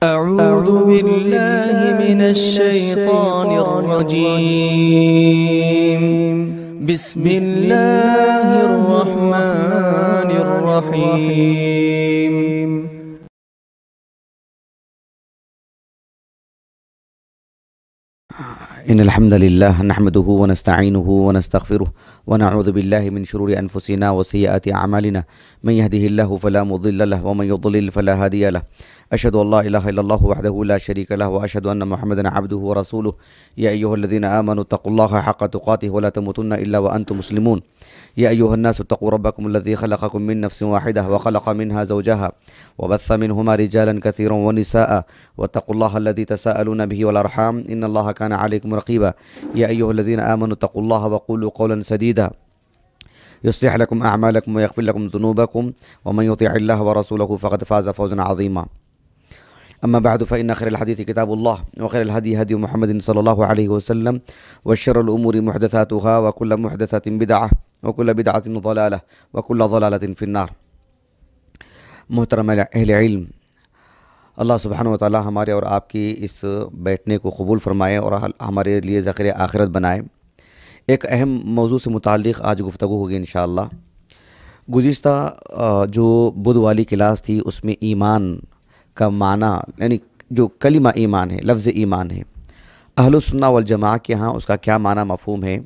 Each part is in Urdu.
أعوذ بالله من الشيطان الرجيم. بسم الله الرحمن الرحيم. إن الحمد لله نحمده ونستعينه ونستغفره ونعوذ بالله من شرور أنفسنا وسيئات أعمالنا من يهده الله فلا مضل له ومن يضلل فلا هادي له أشهد أن لا إله إلا الله وحده لا شريك له وأشهد أن محمدا عبده ورسوله يا أيها الذين آمنوا اتقوا الله حق تقاته ولا تموتن إلا وأنتم مسلمون يا أيها الناس اتقوا ربكم الذي خلقكم من نفس واحدة وخلق منها زوجها وبث منهما رجالا كثيرا ونساء واتقوا الله الذي تساءلون به والأرحام إن الله كان عليكم رقيبا يا أيها الذين آمنوا اتقوا الله وقولوا قولا سديدا يصلح لكم أعمالكم ويغفر لكم ذنوبكم ومن يطيع الله ورسوله فقد فاز فوزا عظيما أما بعد فإن خير الحديث كتاب الله وخير الهدي هدي محمد صلى الله عليه وسلم وشر الأمور محدثاتها وكل محدثة بدعة وكل بدعة ضلالة وكل ضلالة في النار. محترم اہل علم، اللہ سبحانہ وتعالی ہمارے اور آپ کی اس بیٹھنے کو قبول فرمائے اور ہمارے لیے ذخیرہ آخرت بنائے. ایک اہم موضوع سے متعلق آج گفتگو ہوگی انشاءاللہ. گزشتہ جو بدھ والی کلاس تھی اس میں ایمان کا معنی یعنی جو کلمہ ایمان ہے، لفظ ایمان ہے، اہل السنہ والجماعہ کے ہاں اس کا کیا معنی مفہوم ہے،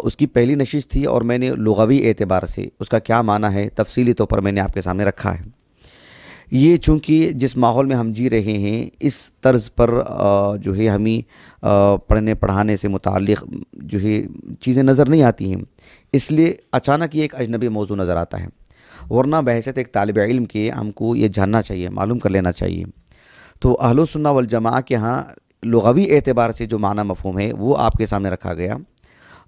اس کی پہلی نشست تھی اور میں نے لغوی اعتبار سے اس کا کیا معنی ہے تفصیلی طور پر میں نے آپ کے سامنے رکھا ہے. یہ چونکہ جس ماحول میں ہم جی رہے ہیں اس طرز پر جو ہے ہمیں پڑھنے پڑھانے سے متعلق جو ہے چیزیں نظر نہیں آتی ہیں، اس لیے اچانک یہ ایک اجنبی موضوع نظر آتا ہے، ورنہ بحیثیت ایک طالب علم کے ہم کو یہ جاننا چاہیے، معلوم کر لینا چاہیے. تو اہل السنہ والجماعہ کے ہاں لغوی اعتبار سے جو معنی مفہوم ہے وہ آپ کے سامنے رکھا گیا،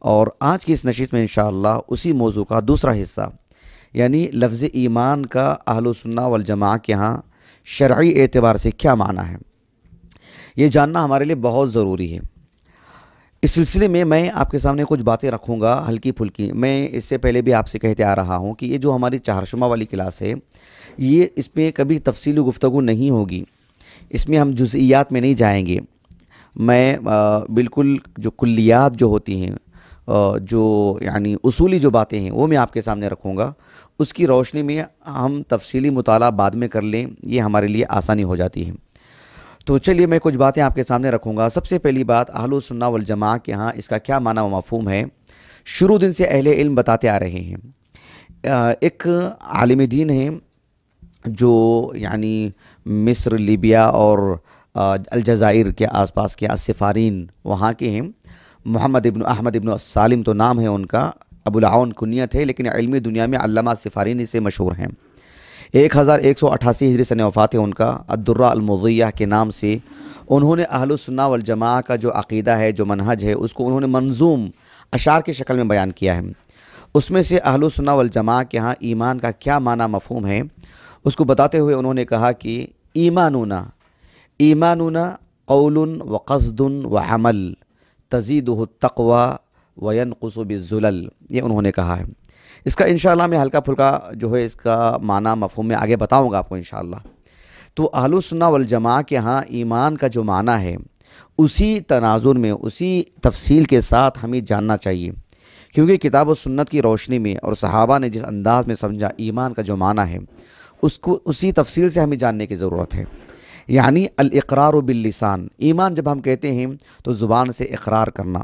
اور آج کی اس نشست میں انشاءاللہ اسی موضوع کا دوسرا حصہ یعنی لفظ ایمان کا اہل السنہ والجماعہ کے ہاں شرعی اعتبار سے کیا معنی ہے، یہ جاننا ہمارے لیے بہت ضروری ہے. اس سلسلے میں میں آپ کے سامنے کچھ باتیں رکھوں گا ہلکی پھلکی. میں اس سے پہلے بھی آپ سے کہتے آ رہا ہوں کہ یہ جو ہماری چہارشمہ والی کلاس ہے یہ اس میں کبھی تفصیلی گفتگو نہیں ہوگی، اس میں ہم جزئیات میں نہیں جائیں گے. میں بالکل جو کلیات جو ہوتی ہیں، جو یعنی اصولی جو باتیں ہیں وہ میں آپ کے سامنے رکھوں گا. اس کی روشنی میں ہم تفصیلی مطالعہ بعد میں کر لیں، یہ ہمارے لیے آسانی ہو جاتی ہے. تو چلیے میں کچھ باتیں آپ کے سامنے رکھوں گا. سب سے پہلی بات اہل السنہ والجماعہ کے ہاں اس کا کیا معنی و مفہوم ہے شروع دن سے اہل علم بتاتے آ رہے ہیں. ایک عالم دین ہیں جو یعنی مصر، لیبیا اور الجزائر کے آس پاس کے السفارین وہاں کے ہیں. محمد ابن احمد ابن السالم تو نام ہے ان کا، ابو العون کنیت ہے، لیکن علمی دنیا میں علامہ السفارین سے مشہور ہیں. 1188 ہجری سن وفات ہے ان کا. الدرہ المضیہ کے نام سے انہوں نے اہل السنہ والجماعہ کا جو عقیدہ ہے، جو منہج ہے، اس کو انہوں نے منظوم اشعار کی شکل میں بیان کیا ہے. اس میں سے اہل السنہ والجماعہ کے ہاں ایمان کا کیا معنی مفہوم ہے اس کو بتاتے ہوئے انہوں نے کہا کہ ایماننا قول وقصد وعمل تزیدہ التقوی وینقص بالذلل، یہ انہوں نے کہا ہے. اس کا انشاءاللہ میں ہلکا پھلکا جو ہے اس کا معنی مفہوم میں آگے بتاؤں گا آپ کو انشاءاللہ. تو اہل السنہ والجماعہ کے ہاں ایمان کا جو معنی ہے اسی تناظر میں، اسی تفصیل کے ساتھ ہمیں جاننا چاہیے، کیونکہ کتاب و سنت کی روشنی میں اور صحابہ نے جس انداز میں سمجھا ایمان کا جو معنی ہے اس کو اسی تفصیل سے ہمیں جاننے کی ضرورت ہے. یعنی الاقرار باللسان، ایمان جب ہم کہتے ہیں تو زبان سے اقرار کرنا،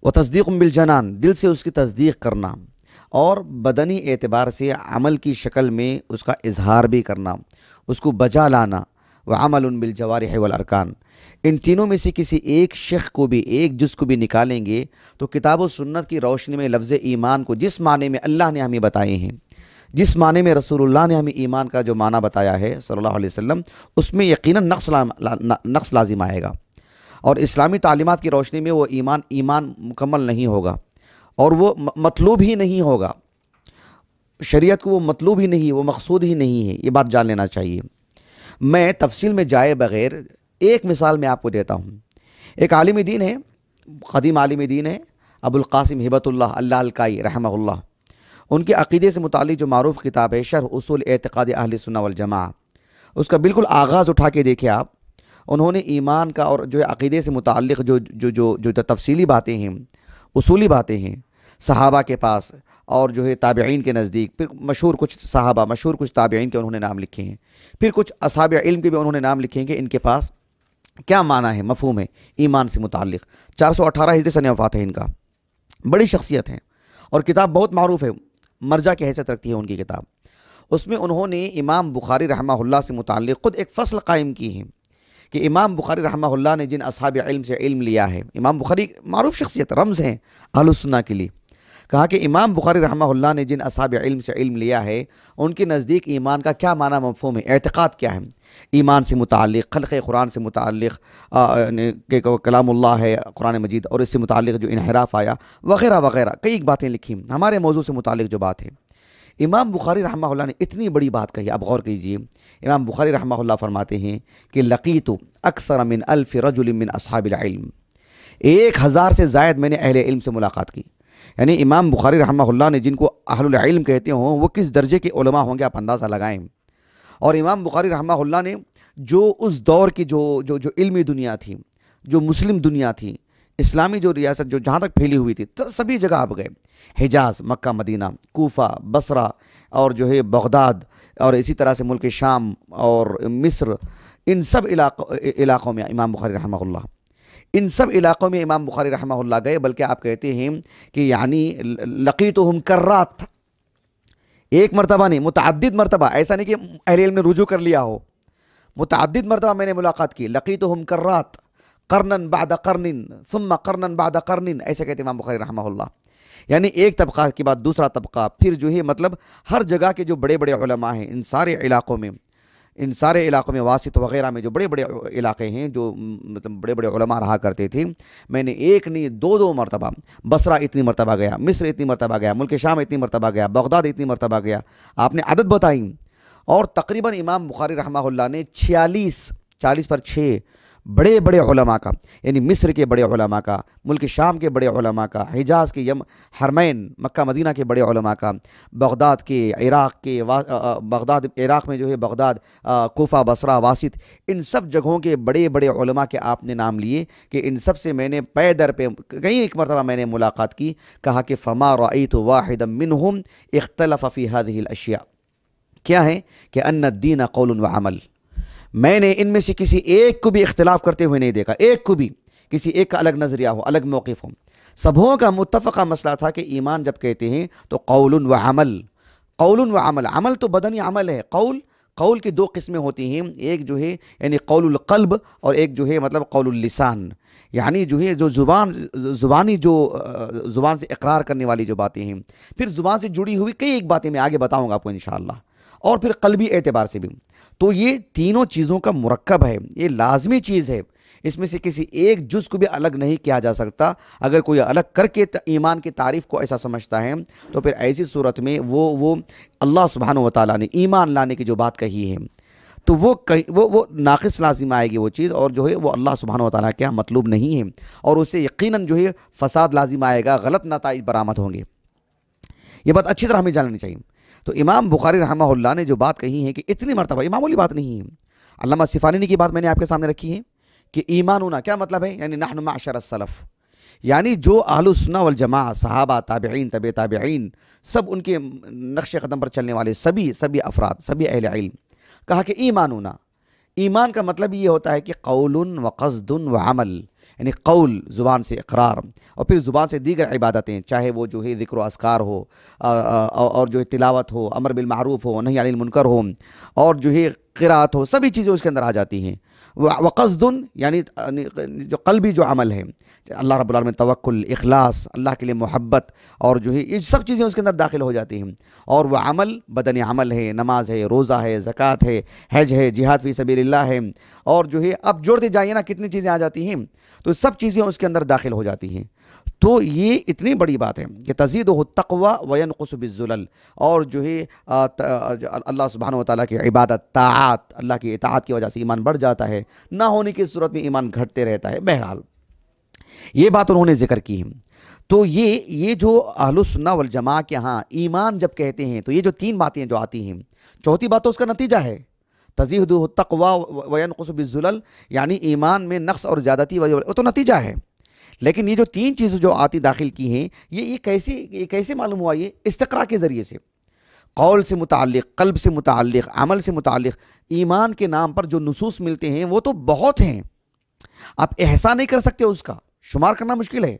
وتصدیق بالجنان، دل سے اس کی تصدیق کرنا، اور بدنی اعتبار سے عمل کی شکل میں اس کا اظہار بھی کرنا، اس کو بجا لانا، وعمل بالجوارح والارکان. ان تینوں میں سے کسی ایک شق کو بھی، ایک جز کو بھی نکالیں گے تو کتاب و سنت کی روشنی میں لفظ ایمان کو جس معنی میں اللہ نے ہمیں بتائے ہیں، جس معنی میں رسول اللہ نے ہمیں ایمان کا جو معنی بتایا ہے صلی اللہ علیہ وسلم، اس میں یقیناً نقص لازم آئے گا، اور اسلامی تعلیمات کی روشنی میں وہ ایمان مکمل نہیں ہوگا، اور وہ مطلوب ہی نہیں ہوگا. شریعت کو وہ مطلوب ہی نہیں، وہ مقصود ہی نہیں ہے، یہ بات جان لینا چاہیے. میں تفصیل میں جائے بغیر ایک مثال میں آپ کو دیتا ہوں. ایک عالم دین ہے، قدیم عالم دین ہے، ابو القاسم ہبۃ اللہ الکائی رحمہ اللہ. ان کے عقیدے سے متعلق جو معروف کتاب ہے شرح اصول اعتقاد اہل سنہ والجماعہ، اس کا بالکل آغاز اٹھا کے دیکھیں آپ، انہوں نے ایمان کا اور جو ہے عقیدے سے متعلق جو تفصیلی باتیں ہیں، اصولی باتیں ہیں، صحابہ کے پاس اور جو ہے تابعین کے نزدیک، پھر مشہور کچھ صحابہ، مشہور کچھ تابعین کے انہوں نے نام لکھے ہیں، پھر کچھ اصحاب علم کے بھی انہوں نے نام لکھے ہیں کہ ان کے پاس کیا معنی ہے، مفہوم ہے ایمان سے متعلق۔ 418 ہجری سن وفات ہے ان کا، بڑی شخصیت ہیں، اور کتاب بہت معروف ہے، مرجع کی حیثیت رکھتی ہے ان کی کتاب۔ اس میں انہوں نے امام بخاری رحمہ اللہ سے متعلق خود ایک فصل قائم کی ہے کہ امام بخاری رحمہ اللہ نے جن اصحاب علم سے علم لیا ہے، امام بخاری معروف شخصیت، رمز ہیں اہل السنہ کے لیے، کہا کہ امام بخاری رحمہ اللہ نے جن اصحاب علم سے علم لیا ہے ان کے نزدیک ایمان کا کیا معنی مفہوم ہے، اعتقاد کیا ہے، ایمان سے متعلق، خلق قرآن سے متعلق کہ کلام اللہ ہے قرآن مجید، اور اس سے متعلق جو انحراف آیا وغیرہ وغیرہ کئی باتیں لکھی ہمارے موضوع سے متعلق جو بات ہے۔ امام بخاری رحمہ اللہ نے اتنی بڑی بات کہی، آپ غور کیجئے، امام بخاری رحمہ اللہ فرماتے ہیں کہ لقیت اکثر من 1000 رجل من اصحاب العلم، 1000 سے زائد میں نے اہل علم سے ملاقات کی۔ یعنی امام بخاری رحمہ اللہ نے جن کو اہل العلم کہتے ہوں وہ کس درجے کے علماء ہوں گے آپ اندازہ لگائیں۔ اور امام بخاری رحمہ اللہ نے جو اس دور کی جو علمی دنیا تھی، جو مسلم دنیا تھی، اسلامی جو ریاست جو جہاں تک پھیلی ہوئی تھی، سبھی جگہ آپ گئے، حجاز، مکہ مدینہ، کوفہ، بصرہ، اور جو ہے بغداد، اور اسی طرح سے ملک شام اور مصر، ان سب علاقوں میں امام بخاری رحمہ اللہ، ان سب علاقوں میں امام بخاری رحمہ اللہ گئے، بلکہ آپ کہتے ہیں کہ یعنی لقیتہم کرات، ایک مرتبہ نہیں، متعدد مرتبہ، ایسا نہیں کہ اہل علم نے رجوع کر لیا ہو، متعدد مرتبہ میں نے ملاقات کی، لقیتہم کرات قرنن بعد قرن ثم قرنن بعد قرن، ایسے کہتے امام بخاری رحمہ اللہ، یعنی ایک طبقہ کے بعد دوسرا طبقہ، پھر جو ہے مطلب ہر جگہ کے جو بڑے بڑے علماء ہیں ان سارے علاقوں میں واسط وغیرہ میں جو بڑے بڑے علاقے ہیں جو مطلب بڑے بڑے علماء رہا کرتے تھے، میں نے ایک نہیں دو مرتبہ بصرہ اتنی مرتبہ گیا، مصر اتنی مرتبہ گیا، ملک شام اتنی مرتبہ گیا، بغداد اتنی مرتبہ گیا، آپ نے عدد بتائیں، اور تقریباً امام بخاری رحمہ اللہ نے 40 پر 6 بڑے بڑے علماء کا، یعنی مصر کے بڑے علماء کا، ملک شام کے بڑے علماء کا، حجاز کے حرمین مکہ مدینہ کے بڑے علماء کا، بغداد کے عراق میں جو ہے بغداد، کوفہ، بصرہ، واسط، ان سب جگہوں کے بڑے بڑے علماء کے آپ نے نام لیے کہ ان سب سے میں نے پے در پہ کہیں ایک مرتبہ میں نے ملاقات کی، کہا کہ فما رأیت واحدا منہم اختلف فی هذه الاشیاء، کیا ہے کہ ان الدین قول و عمل، میں نے ان میں سے کسی ایک کو بھی اختلاف کرتے ہوئے نہیں دیکھا، ایک کو بھی کسی ایک کا الگ نظریہ ہو، الگ موقف ہو، سبوں کا متفقہ مسئلہ تھا کہ ایمان جب کہتے ہیں تو قول و عمل، قول و عمل، عمل تو بدنی عمل ہے، قول کی 2 قسمیں ہوتی ہیں، ایک جو ہے یعنی قول القلب، اور ایک جو ہے مطلب قول اللسان، یعنی جو ہے جو زبان سے اقرار کرنے والی جو باتیں ہیں، پھر زبان سے جڑی ہوئی کئی ایک باتیں میں آگے بتاؤں گا آپ کو انشاءاللہ، اور پھر قلبی اعتبار سے بھی، تو یہ تینوں چیزوں کا مرکب ہے، یہ لازمی چیز ہے، اس میں سے کسی ایک جز کو بھی الگ نہیں کیا جا سکتا۔ اگر کوئی الگ کر کے ایمان کی تعریف کو ایسا سمجھتا ہے تو پھر ایسی صورت میں وہ اللہ سبحانہ وتعالیٰ نے ایمان لانے کی جو بات کہی ہے تو وہ ناقص لازم آئے گی وہ چیز، اور جو ہے وہ اللہ سبحانہ وتعالیٰ کیا مطلوب نہیں ہے، اور اس سے یقیناً جو ہے فساد لازم آئے گا، غلط نتائج برآمد ہوں گے۔ یہ بات اچھی طرح ہمیں جاننی چاہیے۔ تو امام بخاری رحمہ اللہ نے جو بات کہی ہے کہ اتنی مرتبہ، معمولی بات نہیں ہے، علامہ صفانینی کی بات میں نے آپ کے سامنے رکھی ہے کہ ایماننا کیا مطلب ہے، یعنی نحن معشر السلف، یعنی جو اہل السنہ والجماعہ، صحابہ، تابعین، تبع تابعین، سب ان کے نقش قدم پر چلنے والے سبھی افراد، سبھی اہل علم، کہا کہ ایماننا، ایمان کا مطلب یہ ہوتا ہے کہ قول و قصد و عمل، یعنی قول زبان سے اقرار، اور پھر زبان سے دیگر عبادتیں، چاہے وہ جو ہے ذکر و اذکار ہو، اور جو ہے تلاوت ہو، امر بالمعروف ہو، نہی عن المنکر ہو، اور جو ہے قرات ہو، سبھی چیزیں اس کے اندر آ جاتی ہیں۔ وقصد یعنی جو قلبی جو عمل ہے، اللہ رب العالمین توکل، اخلاص، اللہ کے لیے محبت، اور جو ہے یہ سب چیزیں اس کے اندر داخل ہو جاتی ہیں۔ اور وہ عمل بدنی عمل ہے، نماز ہے، روزہ ہے، زکوٰۃ ہے، حج ہے، جہاد فی سبیل اللہ ہے، اور جو ہے اب جوڑتے جائیے نا کتنی چیزیں آ جاتی ہیں، تو سب چیزیں اس کے اندر داخل ہو جاتی ہیں۔ تو یہ اتنی بڑی بات ہے کہ تزیدہ التقوی وینقص بالذلل، اور جو ہے اللہ سبحانہ وتعالیٰ کی عبادت، طاعات، اللہ کی اطاعت کی وجہ سے ایمان بڑھ جاتا ہے، نہ ہونے کی صورت میں ایمان گھٹتے رہتا ہے۔ بہرحال یہ بات انہوں نے ذکر کی ہے۔ تو یہ جو اہل السنہ والجماعہ کے ہاں ایمان جب کہتے ہیں تو یہ جو 3 باتیں جو آتی ہیں، چوتھی بات تو اس کا نتیجہ ہے، تزیدہ التقوی وینقص بالذلل، یعنی ایمان میں نقص اور زیادتی وہ تو نتیجہ ہے، لیکن یہ جو تین چیزیں جو آتی داخل کی ہیں یہ کیسے معلوم ہوا؟ یہ استقراء کے ذریعے سے، قول سے متعلق، قلب سے متعلق، عمل سے متعلق ایمان کے نام پر جو نصوص ملتے ہیں وہ تو بہت ہیں، آپ احصاء نہیں کر سکتے، اس کا شمار کرنا مشکل ہے،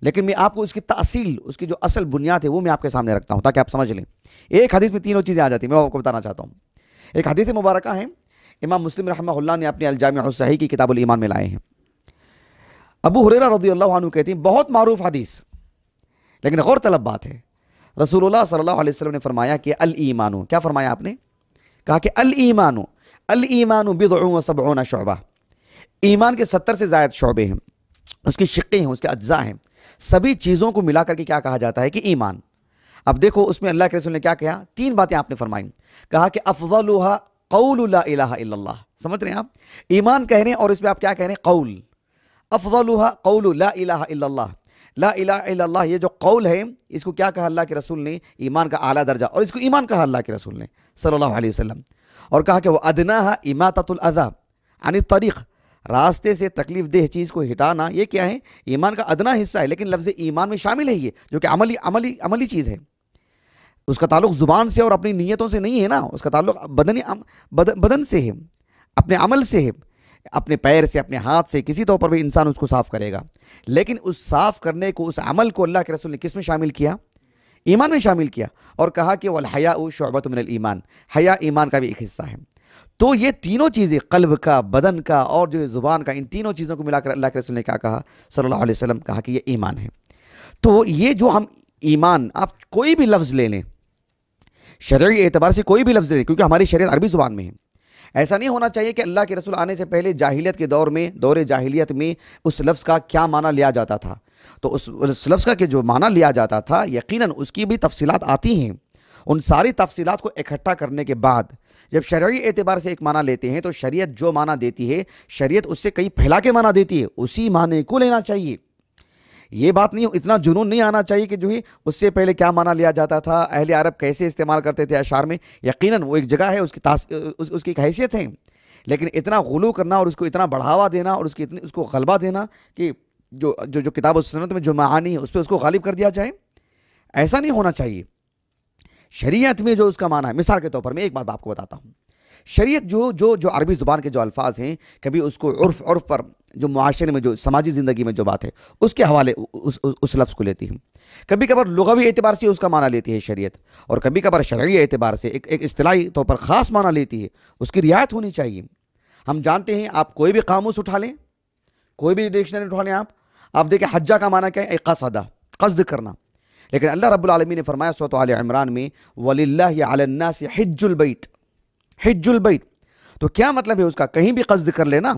لیکن میں آپ کو اس کی تاصیل، اس کی جو اصل بنیاد ہے وہ میں آپ کے سامنے رکھتا ہوں تاکہ آپ سمجھ لیں۔ ایک حدیث میں تینوں چیزیں آ جاتی ہیں، میں آپ کو بتانا چاہتا ہوں۔ ایک حدیث مبارکہ ہے، امام مسلم رحمہ اللہ نے اپنے الجامع الصحیح کی کتاب الایمان میں لائے ہیں۔ ابو ہریرہ رضی اللہ عنہ کہتے ہیں، بہت معروف حدیث، لیکن غور طلب بات ہے، رسول اللہ صلی اللہ علیہ وسلم نے فرمایا کہ الایمان، کیا فرمایا آپ نے؟ کہا کہ الایمان بضع و سبعون شعبہ، ایمان کے 70 سے زائد شعبے ہیں، اس کی شقیں ہیں، اس کے اجزاء ہیں، سبھی چیزوں کو ملا کر کے کیا کہا جاتا ہے کہ ایمان۔ اب دیکھو اس میں اللہ کے رسول نے کیا کہا؟ تین باتیں آپ نے فرمائیں، کہا کہ افضلها قول لا الہ الا اللہ، سمجھ رہے ہیں آپ؟ ایمان کہہ رہے ہیں اور اس میں آپ کیا کہہ رہے ہیں؟ قول، افضلها قول لا الہ الا اللہ، لا الہ الا اللہ یہ جو قول ہے اس کو کیا کہا اللہ کے رسول نے؟ ایمان کا اعلیٰ درجہ، اور اس کو ایمان کہا اللہ کے رسول نے صلی اللہ علیہ وسلم، اور کہا کہ وہ ادناها اماطۃ الاذی عن الطریق، راستے سے تکلیف دہ چیز کو ہٹانا، یہ کیا ہے؟ ایمان کا ادنا حصہ ہے، لیکن لفظ ایمان میں شامل ہے یہ، جو کہ عملی چیز ہے، اس کا تعلق زبان سے اور اپنی نیتوں سے نہیں ہے نا، اس کا تعلق بدن سے ہے، اپنے عمل سے ہے، اپنے پیر سے، اپنے ہاتھ سے، کسی طور پر بھی انسان اس کو صاف کرے گا، لیکن اس صاف کرنے کو، اس عمل کو اللہ کے رسول نے کس میں شامل کیا؟ ایمان میں شامل کیا، اور کہا کہ والحیاء شعبۃ من الایمان، حیا ایمان کا بھی ایک حصہ ہے۔ تو یہ تینوں چیزیں، قلب کا، بدن کا اور جو زبان کا، ان تینوں چیزوں کو ملا کر اللہ کے رسول نے کیا کہا صلی اللہ علیہ وسلم؟ کہا کہ یہ ایمان ہے۔ تو یہ جو ہم ایمان، آپ کوئی بھی لفظ لے لیں، شرعی اعتبار سے کوئی بھی لفظ لے لیں، کیونکہ ہماری شریعت عربی زبان میں ہے، ایسا نہیں ہونا چاہیے کہ اللہ کے رسول آنے سے پہلے جاہلیت کے دور جاہلیت میں اس لفظ کا کیا معنی لیا جاتا تھا، تو اس لفظ کا کہ جو معنی لیا جاتا تھا یقیناً اس کی بھی تفصیلات آتی ہیں، ان ساری تفصیلات کو اکٹھا کرنے کے بعد جب شرعی اعتبار سے ایک معنی لیتے ہیں تو شریعت جو معنی دیتی ہے، شریعت اس سے کئی پھیلا کے معنی دیتی ہے، اسی معنی کو لینا چاہیے۔ یہ بات نہیں، اتنا جنون نہیں آنا چاہیے کہ جو ہے اس سے پہلے کیا معنی لیا جاتا تھا، اہل عرب کیسے استعمال کرتے تھے اشعار میں، یقیناً وہ ایک جگہ ہے، اس کی ایک حیثیت ہے، لیکن اتنا غلو کرنا اور اس کو اتنا بڑھاوا دینا اور اس کو غلبہ دینا کہ جو کتاب و سنت میں جو معانی ہے اس پہ اس کو غالب کر دیا جائے، ایسا نہیں ہونا چاہیے۔ شریعت میں جو اس کا معنی ہے، مثال کے طور پر میں ایک بات آپ کو بتاتا ہوں، شریعت جو عربی زبان کے جو الفاظ ہیں، کبھی اس کو عرف پر، جو معاشرے میں، جو سماجی زندگی میں جو بات ہے اس کے حوالے اس لفظ کو لیتی ہے، کبھی کبھار لغوی اعتبار سے اس کا معنی لیتی ہے شریعت، اور کبھی کبھار شرعی اعتبار سے ایک اصطلاحی طور پر خاص معنی لیتی ہے، اس کی رعایت ہونی چاہیے۔ ہم جانتے ہیں، آپ کوئی بھی قاموس اٹھا لیں، کوئی بھی ڈکشنری اٹھا لیں، آپ دیکھیں حجہ کا معنی کیا ہے؟ قصد کرنا، لیکن اللہ رب العالمین نے فرمایا سورۃ آل عمران میں وَلِلَّهِ عَلَى النَّاسِ حِجُّ الْبَيْتِ، تو کیا مطلب ہے اس کا؟ کہیں بھی قصد کر لینا،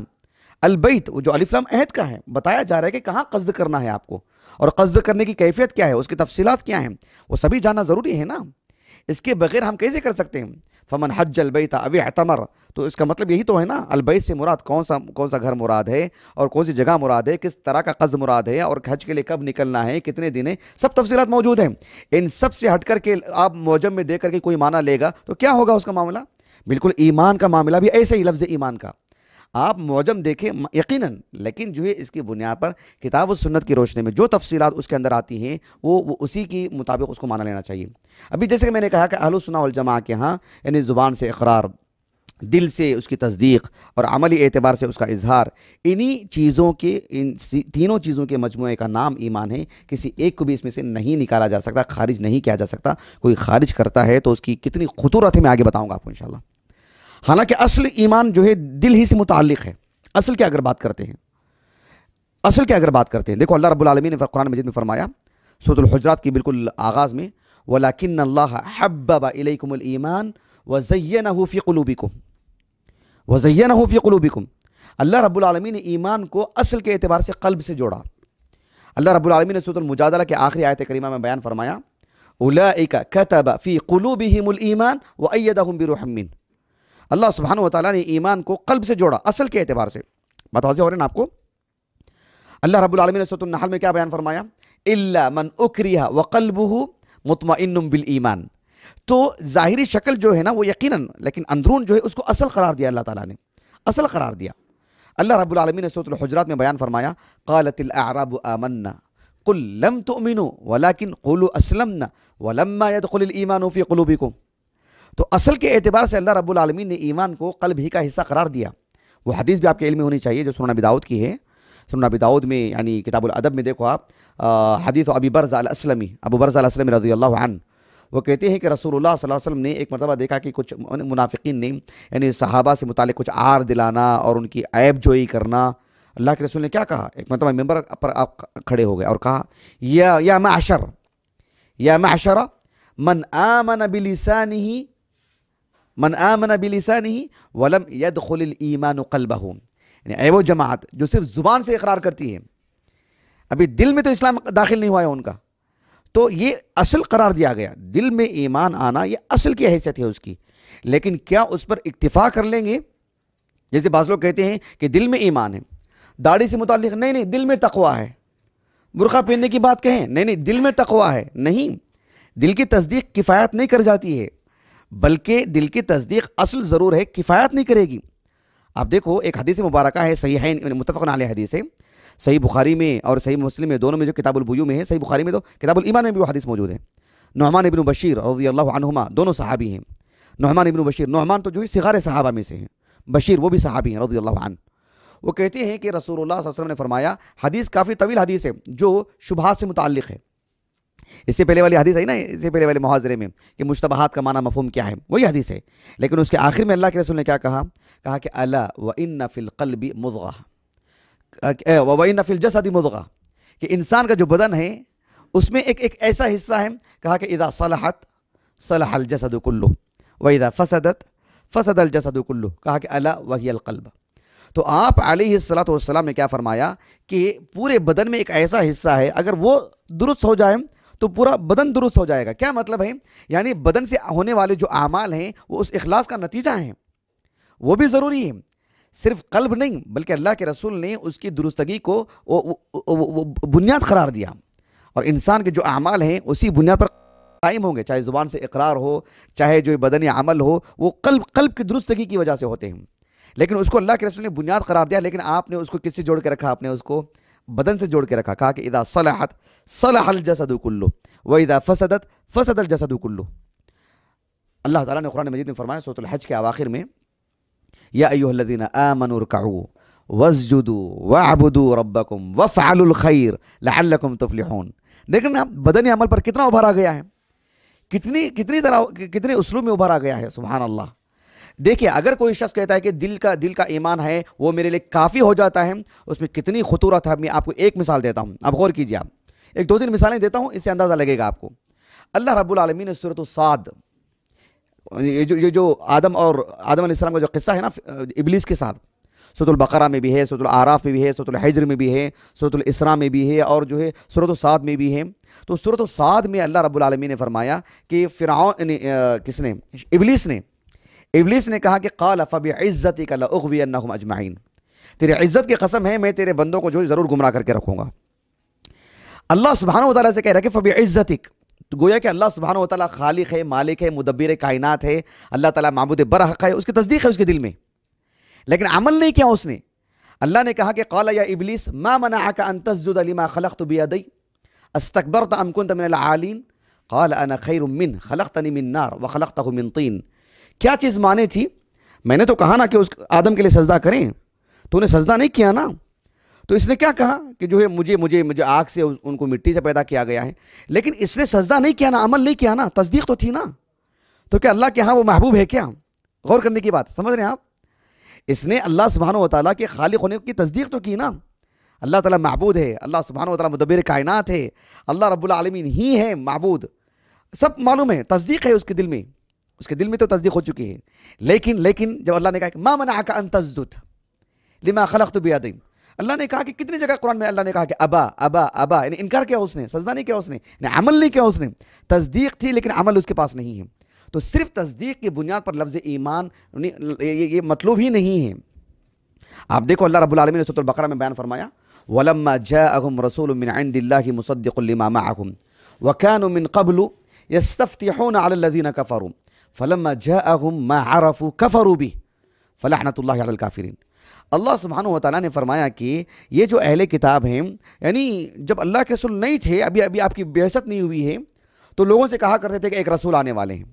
البیت وہ جو الف لام عہد کا ہے، بتایا جا رہا ہے کہ کہاں قصد کرنا ہے آپ کو، اور قصد کرنے کی کیفیت کیا ہے، اس کی تفصیلات کیا ہیں، وہ سبھی جاننا ضروری ہے نا، اس کے بغیر ہم کیسے کر سکتے ہیں؟ فمن حج البیت او اعتمر، تو اس کا مطلب یہی تو ہے نا، البیت سے مراد کون سا گھر مراد ہے، اور کون سی جگہ مراد ہے، کس طرح کا قصد مراد ہے، اور حج کے لیے کب نکلنا ہے، کتنے دن ہے، سب تفصیلات موجود ہیں۔ ان سب سے ہٹ کر کے آپ معجم میں دیکھ کر کے کوئی معنی لے گا تو کیا ہوگا اس کا معاملہ؟ بالکل ایمان کا معاملہ بھی ایسے ہی، لفظ ایمان کا آپ معجم دیکھیں یقیناً، لیکن جو ہے اس کی بنیاد پر کتاب و سنت کی روشنی میں جو تفصیلات اس کے اندر آتی ہیں وہ اسی کی مطابق اس کو معنی لینا چاہیے۔ ابھی جیسے کہ میں نے کہا کہ اہل السنہ والجماعہ کے ہاں یعنی زبان سے اقرار، دل سے اس کی تصدیق اور عملی اعتبار سے اس کا اظہار، انہی چیزوں کے، ان تینوں چیزوں کے مجموعے کا نام ایمان ہے۔ کسی ایک کو بھی اس میں سے نہیں نکالا جا سکتا، خارج نہیں کیا جا سکتا۔ کوئی خارج کرتا ہے تو اس کی کتنی خطورت ہے میں آگے بتاؤں گا آپ کو انشاءاللہ۔ حالانکہ اصل ایمان جو ہے دل ہی سے متعلق ہے۔ اصل کیا اگر بات کرتے ہیں دیکھو اللہ رب العالمین نے قرآن مجید میں فرمایا سورۃ الحجرات کی بالکل آغاز میں وَلَكِنَّ اللَّهَ حَبَّبَ إِلَيْكُمُ الْإِيمَانَ وَزَيَّنَهُ فِي قُلُوبِكُمْ، اللہ رب العالمین نے ایمان کو اصل کے اعتبار سے قلب سے جوڑا۔ اللہ رب العالمین نے سورۃ المجادلہ کے آخری آیت کریمہ میں بیان فرمایا أُولَئِكَ كَتَبَ فِي قُلُوبِهِمُ الْإِيمَانَ وَأَيَّدَهُمْ بِرُوحٍ مِّنْهُ، اللہ سبحانہ وتعالیٰ نے ایمان کو قلب سے جوڑا اصل کے اعتبار سے۔ بات واضح ہو رہی ہے نا آپ کو؟ اللہ رب العالمین نے سورۃ النحل میں کیا بیان فرمایا؟ إِلَّا مَنْ أُكْرِهَ وَقَلْبُهُ مُطْمَئِنٌ بِالْإِيمَانِ، تو ظاہری شکل جو ہے نا وہ یقیناً، لیکن اندرون جو ہے اس کو اصل قرار دیا اللہ تعالیٰ نے، اصل قرار دیا۔ اللہ رب العالمین نے سورۃ الحجرات میں بیان فرمایا قالت الاعراب آمنا قل لم تؤمنوا ولكن قولوا اسلمنا ولما يدخل الايمان في قلوبكم۔ تو اصل کے اعتبار سے اللہ رب العالمین نے ایمان کو قلب ہی کا حصہ قرار دیا۔ وہ حدیث بھی آپ کے علم میں ہونی چاہیے جو سنن ابی داؤد کی ہے۔ سنن ابی داؤد میں یعنی کتاب الادب میں دیکھو آپ، حدیث ابی برزہ الاسلمی، ابو برزہ الاسلمی رضی اللہ عنہ، وہ کہتے ہیں کہ رسول اللہ صلی اللہ علیہ وسلم نے ایک مرتبہ دیکھا کہ کچھ منافقین نے یعنی صحابہ سے متعلق کچھ عار دلانا اور ان کی عیب جوئی کرنا۔ اللہ کے رسول نے کیا کہا؟ ایک مرتبہ ممبر پر آپ کھڑے ہو گئے اور کہا یا معشر من آمن بلسانہ ولم يدخل الایمان قلبہ، یعنی اے وہ جماعت جو صرف زبان سے اقرار کرتی ہے، ابھی دل میں تو اسلام داخل نہیں ہوا ہے ان کا، تو یہ اصل قرار دیا گیا۔ دل میں ایمان آنا یہ اصل کی حیثیت ہے اس کی، لیکن کیا اس پر اکتفا کر لیں گے؟ جیسے بعض لوگ کہتے ہیں کہ دل میں ایمان ہے، داڑھی سے متعلق نہیں دل میں تقویٰ ہے، برقع پہننے کی بات کہیں نہیں دل میں تقویٰ ہے، نہیں، دل کی تصدیق کفایت نہیں کر جاتی ہے، بلکہ دل کی تصدیق اصل ضرور ہے، کفایت نہیں کرے گی۔ آپ دیکھو ایک حدیث مبارکہ ہے، صحیحین متفق علیہ حدیث ہے، صحیح بخاری میں اور صحیح مسلم میں، دونوں میں جو کتاب البیوع میں ہے، صحیح بخاری میں تو کتاب الایمان میں بھی وہ حدیث موجود ہے۔ نعمان ابن بشیر رضی اللہ عنہما، دونوں صحابی ہیں۔ نعمان ابن بشیر، نعمان تو جو ہے صغار صحابہ میں سے ہیں، بشیر وہ بھی صحابی ہیں رضی اللہ عنہ۔ وہ کہتے ہیں کہ رسول اللہ صلی اللہ علیہ وسلم نے فرمایا، حدیث کافی طویل حدیث ہے جو شبہات سے متعلق ہے، اس سے پہلے والی حدیث ہے نا، اس سے پہلے والے محاضرے میں کہ مشتبہات کا معنی مفہوم کیا ہے، وہی حدیث ہے، لیکن اس کے آخر میں اللہ کے رسول نے کیا کہا کہ الا وان فی القلب مضغہ وَإِنَّ فِي الْجَسَدِ مُضْغَةً، کہ انسان کا جو بدن ہے اس میں ایک ایسا حصہ ہے، کہا کہ اذا صلحت صلح الجسد کلہ واذا فسدت فسد الجسد کلہ، کہا کہ الا وہی القلب۔ تو آپ علیہ الصلوۃ والسلام نے کیا فرمایا کہ پورے بدن میں ایک ایسا حصہ ہے، اگر وہ درست ہو جائے تو پورا بدن درست ہو جائے گا۔ کیا مطلب ہے؟ یعنی بدن سے ہونے والے جو اعمال ہیں وہ اس اخلاص کا نتیجہ ہیں، وہ بھی ضروری ہے، صرف قلب نہیں، بلکہ اللہ کے رسول نے اس کی درستگی کو بنیاد قرار دیا، اور انسان کے جو اعمال ہیں اسی بنیاد پر قائم ہوں گے، چاہے زبان سے اقرار ہو، چاہے جو بدنی عمل ہو، وہ قلب کی درستگی کی وجہ سے ہوتے ہیں، لیکن اس کو اللہ کے رسول نے بنیاد قرار دیا، لیکن آپ نے اس کو کس سے جوڑ کے رکھا؟ آپ نے اس کو بدن سے جوڑ کے رکھا، کہا کہ اذا صلحت صلح الجسد کلہ واذا فسدت فسد الجسد کلہ۔ اللہ تعالیٰ نے قرآن مجید میں فرمایا سورۃ الحج کے اواخر میں، یا ایھا الذین آمنوا ارکعوا واسجدوا واعبدوا ربکم وافعلوا الخیر لعلکم تفلحون۔ دیکھیں نا بدنی عمل پر کتنا ابھارا گیا ہے، کتنے اسلوب میں ابھارا گیا ہے، سبحان اللہ۔ دیکھیں اگر کوئی شخص کہتا ہے کہ دل کا ایمان ہے وہ میرے لیے کافی ہو جاتا ہے، اس میں کتنی خطورت ہے۔ میں آپ کو ایک مثال دیتا ہوں، آپ غور کیجیے، آپ ایک دو تین مثالیں دیتا ہوں، اس سے اندازہ لگے گا آپ کو۔ اللہ رب العالمین نے سورۃ الصاد، یہ جو آدم علیہ السلام کا جو قصہ ہے نا ابلیس کے ساتھ، سورۃ البقرہ میں بھی ہے، سورۃ الاعراف میں بھی ہے، سورۃ الحجر میں بھی ہے، سورۃ الاسراء میں بھی ہے، اور جو ہے سورۃ الصاد میں بھی ہے۔ تو سورۃ الصاد میں اللہ رب العالمین نے فرمایا کہ فرعون کس نے؟ ابلیس نے کہا کہ قال فبعزتک لاغوینہم اجمعین، تیرے عزت کی قسم ہے میں تیرے بندوں کو جو ضرور گمراہ کر کے رکھوں گا۔ اللہ سبحانہ وتعالیٰ سے کہہ رہا ہے کہ فبعزتک، تو گویا کہ اللہ سبحانہ وتعالیٰ خالق ہے، مالک ہے، مدبر کائنات ہے، اللہ تعالیٰ معبود برحق ہے، اس کی تصدیق ہے اس کے دل میں، لیکن عمل نہیں کیا اس نے۔ اللہ نے کہا کہ قال یا ابلیس ما منعک ان تسجد لما خلقت بیدی استکبرت ام کنت من العالین قال انا خیر منہ خلقتنی من نار وخلقتہ من طین۔ کیا چیز مانے تھی؟ میں نے تو کہا نا کہ اس آدم کے لیے سجدہ کریں، تو نے سجدہ نہیں کیا نا، تو اس نے کیا کہا کہ جو ہے مجھے آگ سے ان کو مٹی سے پیدا کیا گیا ہے، لیکن اس نے سجدہ نہیں کیا نا، عمل نہیں کیا نا، تصدیق تو تھی نا، تو کیا اللہ کے ہاں وہ محبوب ہے کیا؟ غور کرنے کی بات، سمجھ رہے ہیں آپ؟ اس نے اللہ سبحانہ وتعالیٰ کے خالق ہونے کی تصدیق تو کی نا، اللہ تعالیٰ معبود ہے، اللہ سبحانہ وتعالیٰ مدبر کائنات ہے، اللہ رب العالمین ہی ہے معبود، سب معلوم ہے، تصدیق ہے اس کے دل میں، اس کے دل میں تو تصدیق ہو چکی ہے، لیکن جب اللہ نے کہا کہ ما منعک ان تسجد لما خلقت بیدی، اللہ نے کہا کہ کتنی جگہ قرآن میں اللہ نے کہا کہ ابا، یعنی انکار کیا اس نے، سجدہ نہیں کیا اس نے، یعنی عمل نہیں کیا اس نے، تصدیق تھی لیکن عمل اس کے پاس نہیں ہے۔ تو صرف تصدیق کی بنیاد پر لفظ ایمان یہ مطلوب ہی نہیں ہے۔ آپ دیکھو اللہ رب العالمین نے سورۃ البقرہ میں بیان فرمایا وَلَمَّا جَاءَهُمْ رَسُولٌ مِّنْ عِنْدِ اللَّهِ مُصَدِّقٌ لِمَا مَعَهُمْ وَكَانُوا مِنْ قَبْلُ یستفتحون علی الذین کفروا فلما جاءہم ما عرفوا کفروا بہ فلعنۃ اللہ علی الکافرین۔ اللہ سبحانہ و تعالیٰ نے فرمایا کہ یہ جو اہل کتاب ہیں، یعنی جب اللہ کے رسول نہیں تھے، ابھی آپ کی بعثت نہیں ہوئی ہے، تو لوگوں سے کہا کرتے تھے کہ ایک رسول آنے والے ہیں،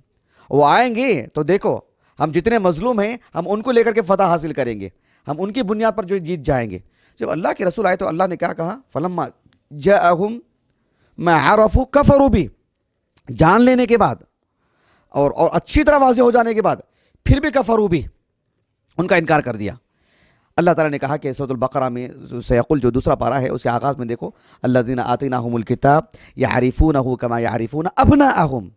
وہ آئیں گے تو دیکھو ہم جتنے مظلوم ہیں ہم ان کو لے کر کے فتح حاصل کریں گے، ہم ان کی بنیاد پر جو جیت جائیں گے۔ جب اللہ کے رسول آئے تو اللہ نے کیا کہا؟ فلما جاءہم ما عرفوا کفروا بہ، جان لینے کے بعد اور اچھی طرح واضح ہو جانے کے بعد پھر بھی کفروا بہ، ان کا انکار کر دیا۔ اللہ تعالیٰ نے کہا کہ سورۃ البقرہ میں سیقول جو دوسرا پارہ ہے اس کے آغاز میں دیکھو، الذین آتیناہم الکتاب یعرفونہ کما یعرفون ابناءہم